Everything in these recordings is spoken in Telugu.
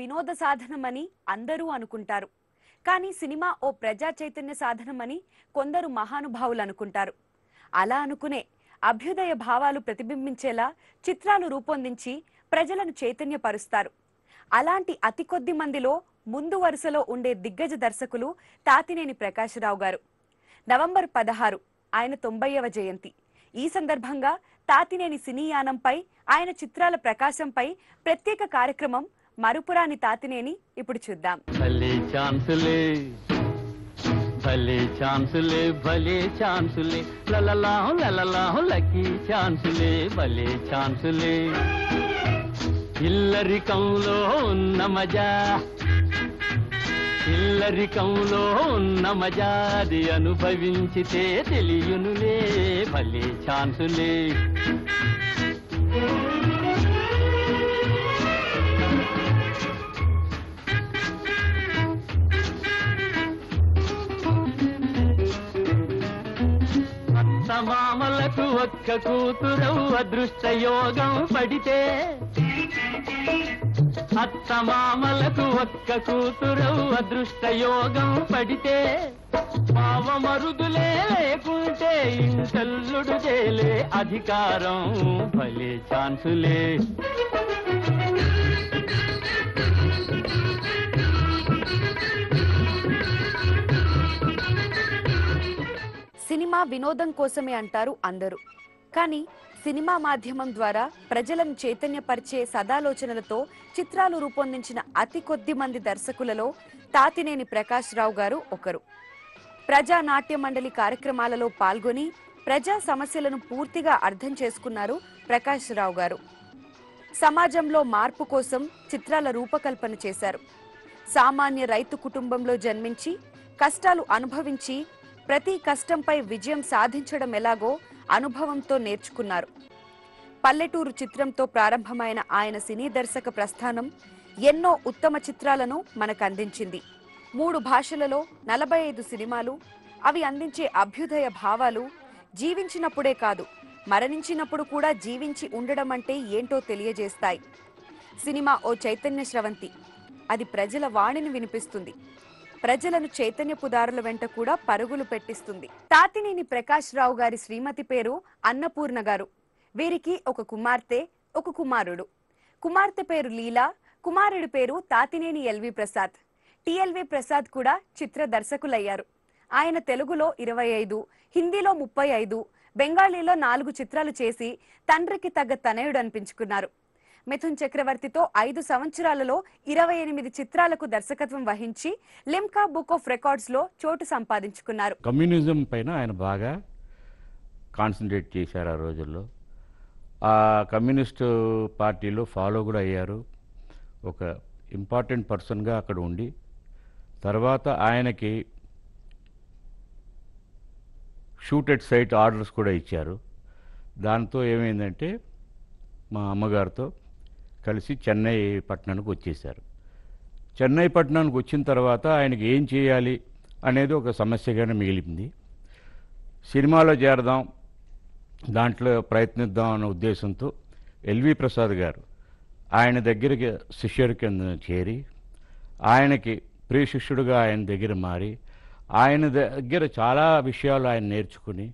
వినోద సాధనమని అందరూ అనుకుంటారు. కానీ సినిమా ఓ ప్రజా చైతన్య సాధనమని కొందరు మహానుభావులు అనుకుంటారు. అలా అనుకునే అభ్యుదయ భావాలు ప్రతిబింబించేలా చిత్రాలు రూపొందించి ప్రజలను చైతన్యపరుస్తారు. అలాంటి అతి కొద్ది మందిలో ముందు వరుసలో ఉండే దిగ్గజ దర్శకులు తాతినేని ప్రకాశరావు గారు. నవంబర్ 16 ఆయన 90వ జయంతి. ఈ సందర్భంగా తాతినేని సినీయానంపై, ఆయన చిత్రాల ప్రకాశంపై ప్రత్యేక కార్యక్రమం మరుపురాని తాతినేని ఇప్పుడు చూద్దాం. భలే ఛాన్సులే భలే ఛాన్సులే భలే ఛాన్సులే లలలాహు లలలాహు లక్కీ ఛాన్సులే భలే ఛాన్సులే ఇల్లరికంలో ఉన్న మజా ఇల్లరికంలో ఉన్న మజాది అనుభవించితే తెలియనులే భలే ఛాన్సులే. అత్తమామలకు ఒక్క కూతురవు అదృష్ట యోగం పడితే అత్తమామలకు ఒక్క కూతురవు అదృష్ట యోగం పడితే మావ మరుదులే లేకుంటే ఇంటల్లుడు చేలే అధికారం భలే ఛాన్సులే. సినిమా వినోదం కోసమే అంటారు అందరూ. కానీ సినిమా మాధ్యమం ద్వారా ప్రజలను చైతన్యపరిచే సదాలోచనలతో చిత్రాలు రూపొందించిన అతి కొద్ది మంది దర్శకులలో తాతినేని ప్రకాశరావు గారు ఒకరు. ప్రజా నాట్య మండలి కార్యక్రమాలలో పాల్గొని ప్రజా సమస్యలను పూర్తిగా అర్థం చేసుకున్నారు ప్రకాశరావు గారు. సమాజంలో మార్పు కోసం చిత్రాల రూపకల్పన చేశారు. సామాన్య రైతు కుటుంబంలో జన్మించి కష్టాలు అనుభవించి ప్రతి కష్టంపై విజయం సాధించడం ఎలాగో అనుభవంతో నేర్చుకున్నారు. పల్లెటూరు చిత్రంతో ప్రారంభమైన ఆయన సినీ దర్శక ప్రస్థానం ఎన్నో ఉత్తమ చిత్రాలను మనకు అందించింది. 3 భాషలలో 45 సినిమాలు, అవి అందించే అభ్యుదయ భావాలు జీవించినప్పుడే కాదు, మరణించినప్పుడు కూడా జీవించి ఉండడం అంటే ఏంటో తెలియజేస్తాయి. సినిమా ఓ చైతన్య స్రవంతి. అది ప్రజల వాణిని వినిపిస్తుంది. ప్రజలను చైతన్యపు దారుల వెంట కూడా పరుగులు పెట్టిస్తుంది. తాతినేని ప్రకాశరావు గారి శ్రీమతి పేరు అన్నపూర్ణ గారు. వీరికి ఒక కుమార్తె, ఒక కుమారుడు. కుమార్తె పేరు లీలా, కుమారుడి పేరు తాతినేని ఎల్వి ప్రసాద్. టిఎల్వి ప్రసాద్ కూడా చిత్ర దర్శకులయ్యారు. ఆయన తెలుగులో 25, హిందీలో 35, బెంగాలీలో 4 చిత్రాలు చేసి తండ్రికి తగ్గ తనయుడు అనిపించుకున్నారు. మిథున్ చక్రవర్తితో 5 సంవత్సరాలలో 28 చిత్రాలకు దర్శకత్వం వహించి లిమ్కా బుక్ ఆఫ్ రికార్డ్స్ లో చోటు సంపాదించుకున్నారు. కమ్యూనిజం పైన ఆయన బాగా కాన్సన్ట్రేట్ చేశారు. ఆ రోజుల్లో ఆ కమ్యూనిస్టు పార్టీలో ఫాలో కూడా అయ్యారు. ఒక ఇంపార్టెంట్ పర్సన్గా అక్కడ ఉండి తర్వాత ఆయనకి షూట్ ఎట్ సైట్ ఆర్డర్స్ కూడా ఇచ్చారు. దాంతో ఏమైందంటే మా అమ్మగారితో కలిసి చెన్నై పట్టణానికి వచ్చేసారు. చెన్నై పట్టణానికి వచ్చిన తర్వాత ఆయనకి ఏం చేయాలి అనేది ఒక సమస్యగానే మిగిలింది. సినిమాలో చేరదాం, దాంట్లో ప్రయత్నిద్దాం అన్న ఉద్దేశంతో ఎల్వి ప్రసాద్ గారు ఆయన దగ్గరికి శిష్యుడి కింద చేరి ఆయనకి ప్రియ శిష్యుడిగా ఆయన దగ్గర మారి ఆయన దగ్గర చాలా విషయాలు ఆయన నేర్చుకుని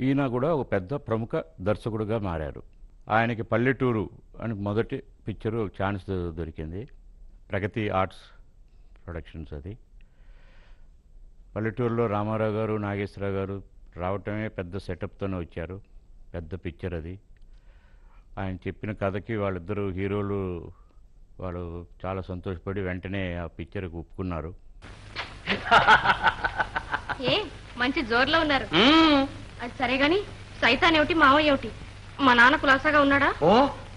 ఈయన కూడా ఒక పెద్ద ప్రముఖ దర్శకుడిగా మారారు. ఆయనకి పల్లెటూరు అని మొదటి పిక్చరు ఛాన్స్ దొరికింది. ప్రగతి ఆర్ట్స్ ప్రొడక్షన్స్. అది పల్లెటూరులో రామారావు గారు, నాగేశ్వరరావు గారు రావటమే పెద్ద సెటప్తోనే వచ్చారు. పెద్ద పిక్చర్ అది. ఆయన చెప్పిన కథకి వాళ్ళిద్దరూ హీరోలు వాళ్ళు చాలా సంతోషపడి వెంటనే ఆ పిక్చర్కి ఒప్పుకున్నారు. మంచి జోర్లో ఉన్నారు. అది సరే గాని సైతాన్ ఏమిటి, మావయ్య ఏమిటి? మా నాన్న కులాసాగా ఉన్నాడా? ఓ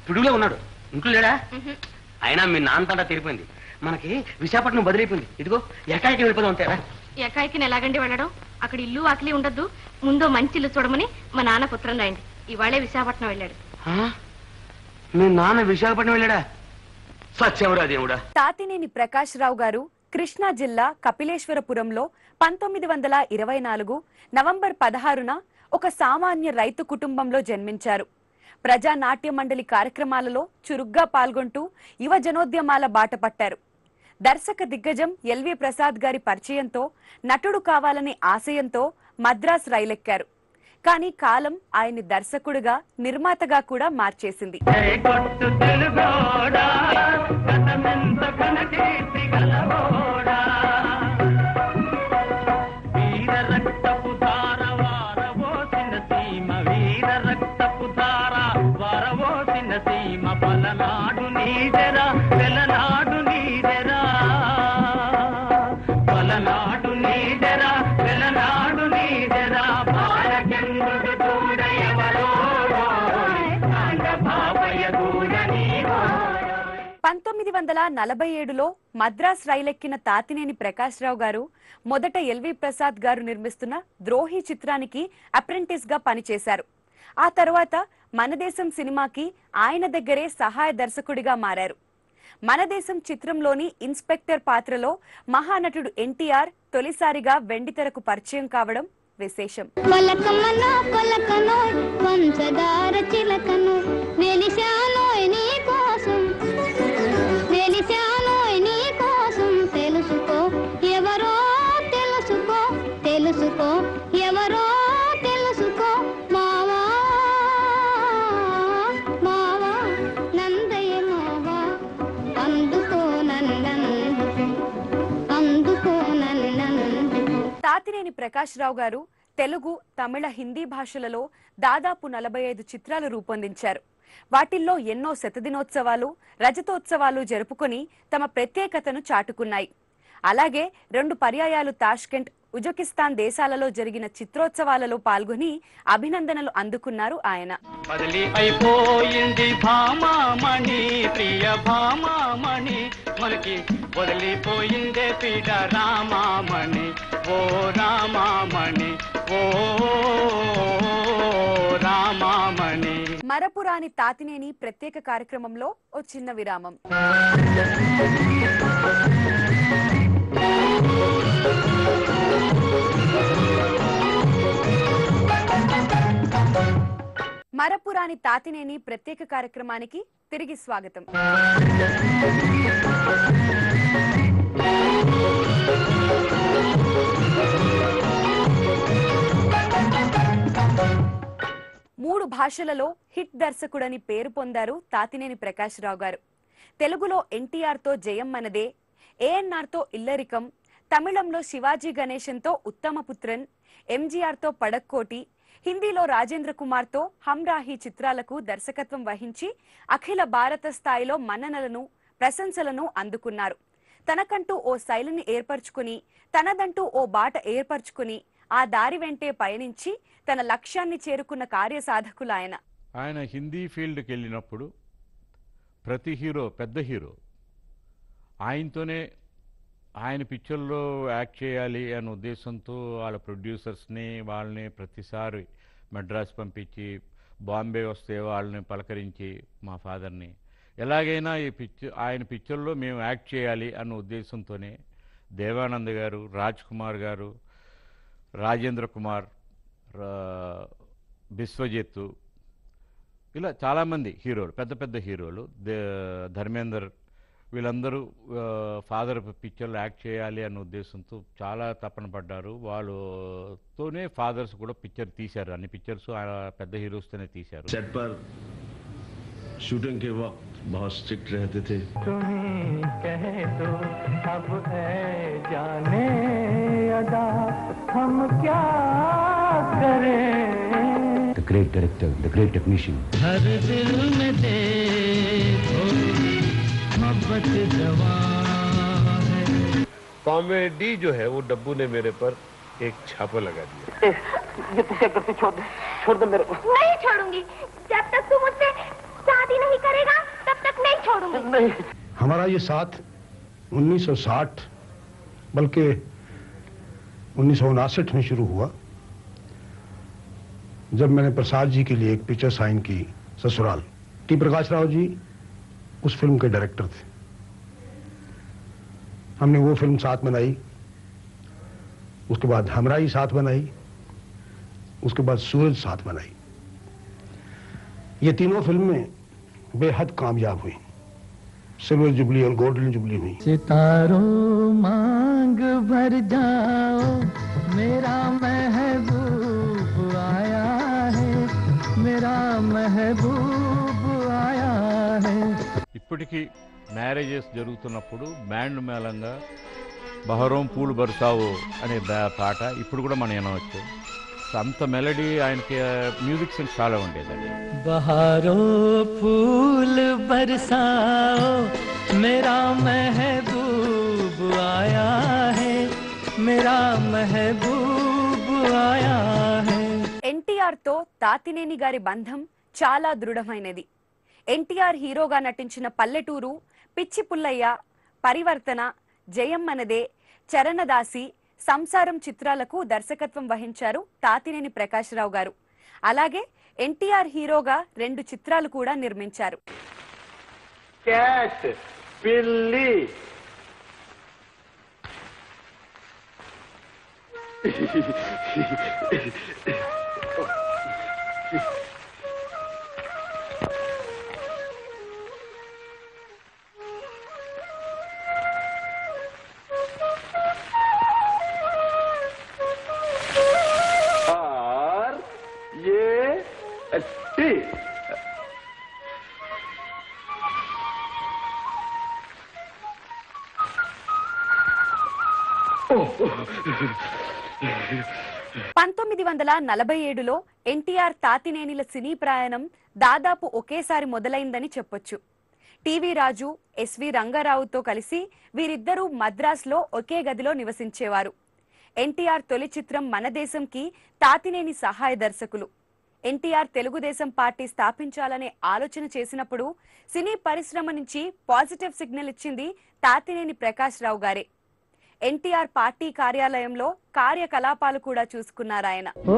పిడుగులో ఉన్నాడు. ఇంట్లో లేడా? అయినా మీ నాన్నతండా తీరిపోయింది. మనకి విశాఖపట్నం బదిలిపోయింది. ఇదిగో ఎకాయికి వెళ్ళిపోదాం అంతేరా. ఎకాయికి ఎలాగండి వెళ్ళడం? అక్కడ ఇల్లు ఆకలి ఉండద్దు. ముందు మంచి ఇల్లు చూడమని మా నాన్న పుత్రం రాయండి. ఇవాళే విశాఖపట్నం వెళ్ళాడు. మీ నాన్న విశాఖపట్నం వెళ్ళాడా? సత్యవరా దేవుడా. తాతినేని ప్రకాశరావు గారు కృష్ణా జిల్లా కపిలేశ్వరపురంలో 1924 నవంబర్ 16న ఒక సామాన్య రైతు కుటుంబంలో జన్మించారు. ప్రజా నాట్య మండలి కార్యక్రమాలలో చురుగ్గా పాల్గొంటూ యువ జనోద్యమాల బాట పట్టారు. దర్శక దిగ్గజం ఎల్వి ప్రసాద్ గారి పరిచయంతో నటుడు కావాలనే ఆశయంతో మద్రాస్ రైలెక్కారు. కానీ కాలం ఆయన్ని దర్శకుడిగా నిర్మాతగా కూడా మార్చేసింది. పలనాడు నీదెరా వెలనాడు నీదెరా పలనాడు నీదెరా వెలనాడు నీదెరా బాలచంద్రుడు చూడయవరో బాబయ్య దూడని 1947లో మద్రాస్ రైలెక్కిన తాతినేని ప్రకాశ్రావు గారు మొదట ఎల్వి ప్రసాద్ గారు నిర్మిస్తున్న ద్రోహి చిత్రానికి అప్రెంటిస్ గా పనిచేశారు. ఆ తర్వాత మనదేశం సినిమాకి ఆయన దగ్గరే సహాయ దర్శకుడిగా మారారు. మనదేశం చిత్రంలోని ఇన్స్పెక్టర్ పాత్రలో మహానటుడు ఎన్టీఆర్ తొలిసారిగా వెండితెరకు పరిచయం కావడం విశేషం. తాతినేని ప్రకాశ్రావు గారు తెలుగు, తమిళ, హిందీ భాషలలో దాదాపు 45 చిత్రాలు రూపొందించారు. వాటిల్లో ఎన్నో శతదినోత్సవాలు, రజతోత్సవాలు జరుపుకొని తమ ప్రత్యేకతను చాటుకున్నాయి. అలాగే 2 పర్యాయాలు తాష్కెంట్, ఉజ్బెకిస్తాన్ దేశాలలో జరిగిన చిత్రోత్సవాలలో పాల్గొని అభినందనలు అందుకున్నారు ఆయన. బదిలీ అయిపోయింది భామామణి, ప్రియ భామామణి, మనకి వదిలిపోయిందే పీడ రామామణి, ఓ రామామణి, ఓ రామామణి. మరపురాని తాతినేని ప్రత్యేక కార్యక్రమంలో ఓ చిన్న విరామం. మరపురాని తాతినేని ప్రత్యేక కార్యక్రమానికి తిరిగి స్వాగతం. మూడు భాషలలో హిట్ దర్శకుడని పేరు పొందారు తాతినేని ప్రకాశ్రావు గారు. తెలుగులో ఎన్టీఆర్తో జయం మనదే, ఏఎన్ఆర్తో ఇల్లరికం, తమిళంలో శివాజీ గణేశన్తో ఉత్తమపుత్రన్, ఎంజీఆర్తో పడక్కోటి, హిందీలో రాజేంద్ర కుమార్తో హమ్రాహీ చిత్రాలకు దర్శకత్వం వహించి అఖిల భారత స్థాయిలో మన్ననలను, ప్రశంసలను అందుకున్నారు. తనకంటూ ఓ శైలిని ఏర్పరచుకుని, తనదంటూ ఓ బాట ఏర్పరచుకుని ఆ దారి వెంటే పయనించి తన లక్ష్యాన్ని చేరుకున్న కార్యసాధకులు ఆయన. ఆయన హిందీ ఫీల్డ్కి వెళ్ళినప్పుడు ప్రతి హీరో, పెద్ద హీరో, ఆయనతోనే ఆయన పిక్చర్లో యాక్ట్ చేయాలి అనే ఉద్దేశంతో వాళ్ళ ప్రొడ్యూసర్స్ని వాళ్ళని ప్రతిసారి మద్రాస్ పంపించి, బాంబే వస్తే వాళ్ళని పలకరించి మా ఫాదర్ని ఎలాగైనా ఈ ఆయన పిక్చర్లో మేము యాక్ట్ చేయాలి అన్న ఉద్దేశంతోనే దేవానంద్ గారు, రాజ్ కుమార్ గారు, రాజేంద్ర కుమార్, బిశ్వజిత్, ఇలా చాలామంది హీరోలు, పెద్ద పెద్ద హీరోలు, ధర్మేందర్, వీళ్ళందరూ ఫాదర్ పిక్చర్లో యాక్ట్ చేయాలి అన్న ఉద్దేశంతో చాలా తపన పడ్డారు. వాళ్ళతోనే ఫాదర్స్ కూడా పిక్చర్ తీశారు. అన్ని పిక్చర్స్ పెద్ద హీరోస్తోనే తీశారు. सेट पर शूटिंग के वक्त बहुत स्ट्रिक्ट रहते थे. तुम्हें कहे तो अब है जाने अदा, हम क्या करें. The great director, the great technician. हर दिल में देखो मोहब्बत जवान है. कॉमेडी जो है वो डब्बू ने मेरे पर एक छापा लगा दिया. ये छोड़ दो मेरे को. नहीं छोड़ूंगी. जब तक तू मुझसे शादी नहीं करेगा तब तक नहीं छोड़ूंगी. नहीं. हमारा ये साथ 1960 बल्कि 1959 में शुरू हुआ, जब मैंने प्रसाद जी के लिए एक पिक्चर साइन की, ससुराल. टी प्रकाश राव जी उस फिल्म के डायरेक्टर थे. हमने वो फिल्म साथ बनाई, उसके बाद हमराही साथ बनाई, उसके बाद सूरज साथ बनाई. ये तीनों फिल्में बेहद कामयाब हुई, सिल्वर जुबली और गोल्डन जुबली हुई। सितारों मांग भर जाओ, मेरा महबूब आया है, मेरा महबूब आया है. ఇప్పటికీ మ్యారేజెస్ జరుగుతున్నప్పుడు బ్యాండ్ మేళంగా బహరోం పూలు బర్సావో అనే పాట ఇప్పుడు కూడా మనం వినవచ్చు. అంత మెలడీ ఆయనకి మ్యూజిక్ సెన్స్ చాలా ఉండేదండి. బహారో ఫూల్ బర్సాओ, मेरा महबूब आया है, मेरा महबूब आया है. ఎన్టీఆర్ తో తాతినేని గారి బంధం చాలా దృఢమైనది. ఎన్టీఆర్ హీరోగా నటించిన పల్లెటూరు, పిచ్చి పుల్లయ్య, పరివర్తన, జయమ్మనదే, చరణదాసి, సంసారం చిత్రాలకు దర్శకత్వం వహించారు తాతినేని ప్రకాశ్రావు గారు. అలాగే ఎన్టీఆర్ హీరోగా 2 చిత్రాలు కూడా నిర్మించారు. క్యాట్, పిల్లి, R-A-T. Oh. 1947లో ఎన్టీఆర్ తాతినేనిల సినీ ప్రయాణం దాదాపు ఒకేసారి మొదలైందని చెప్పొచ్చు. టీవీ రాజు, ఎస్వి రంగారావుతో కలిసి వీరిద్దరూ మద్రాసులో ఒకే గదిలో నివసించేవారు. ఎన్టీఆర్ తొలి చిత్రం మన దేశంకి తాతినేని సహాయ దర్శకులు. ఎన్టీఆర్ తెలుగుదేశం పార్టీ స్థాపించాలనే ఆలోచన చేసినప్పుడు సినీ పరిశ్రమ నుంచి పాజిటివ్ సిగ్నల్ ఇచ్చింది తాతినేని ప్రకాశ్రావు గారే. ఎన్టీఆర్ పార్టీ కార్యాలయంలో కార్యకలాపాలు కూడా చూసుకున్నారాయన. ఓ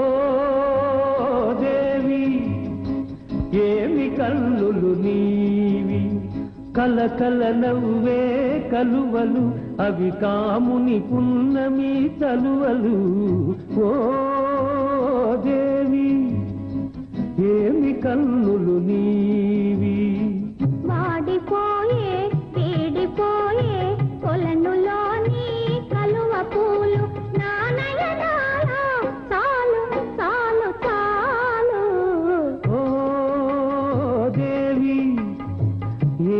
దేవి ఏమి కల్లులు నీవి, కలకల నవ్వే కలువలు, అవి కాముని పున్నమి తలువలు. ఓ దేవి ఏమి కన్నులు నీవి. వాడిపోయే వేడిపోయే కొలనులోని కలువ పూలు నానయనాలో చాలు చాలు చాలు. ఓ దేవి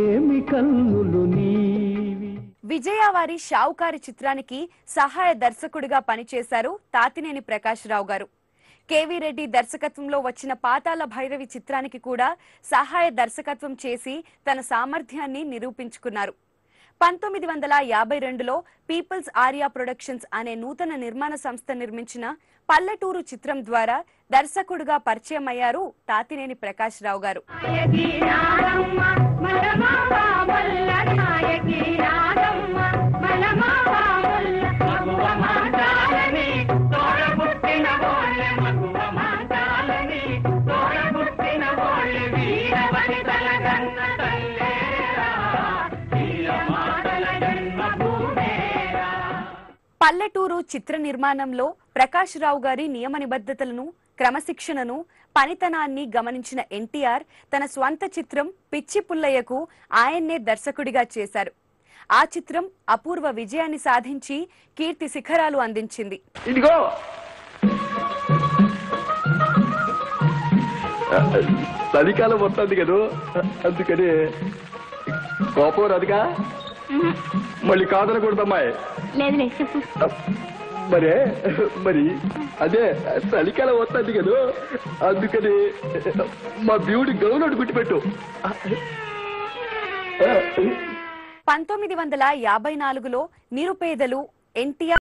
ఏమి కన్నులు నీవి. విజయ వారి షావుకారి చిత్రానికి సహాయ దర్శకుడిగా పనిచేశారు తాతినేని ప్రకాశ్రావు గారు. కేవీ రెడ్డి దర్శకత్వంలో వచ్చిన పాతాళ భైరవి చిత్రానికి కూడా సహాయ దర్శకత్వం చేసి తన సామర్థ్యాన్ని నిరూపించుకున్నారు. 1952లో పీపుల్స్ ఆర్యా ప్రొడక్షన్స్ అనే నూతన నిర్మాణ సంస్థ నిర్మించిన పల్లెటూరు చిత్రం ద్వారా దర్శకుడిగా పరిచయం అయ్యారు తాతినేని ప్రకాశ్రావు గారు. పల్లెటూరు చిత్ర నిర్మాణంలో ప్రకాశ్రావు గారి నియమ నిబద్ధతలను, క్రమశిక్షణను, పనితనాన్ని గమనించిన ఎన్టీఆర్ తన స్వంత చిత్రం పిచ్చి పుల్లయ్యకు ఆయన్నే దర్శకుడిగా చేశారు. ఆ చిత్రం అపూర్వ విజయాన్ని సాధించి కీర్తి శిఖరాలు అందించింది. ఇదిగో చలికాలం వస్తుంది కదా, అందుకని కోపం రాదుగా, మళ్ళీ కాదనకూడదమ్మాయి. లేదు చెప్పు. మరి అదే చలికాలం వస్తుంది కదా, అందుకని మా బ్యూటీ గౌన్ ఒకటి గుట్టిపెట్టు. 1954లో నిరుపేదలు, ఎన్టీఆర్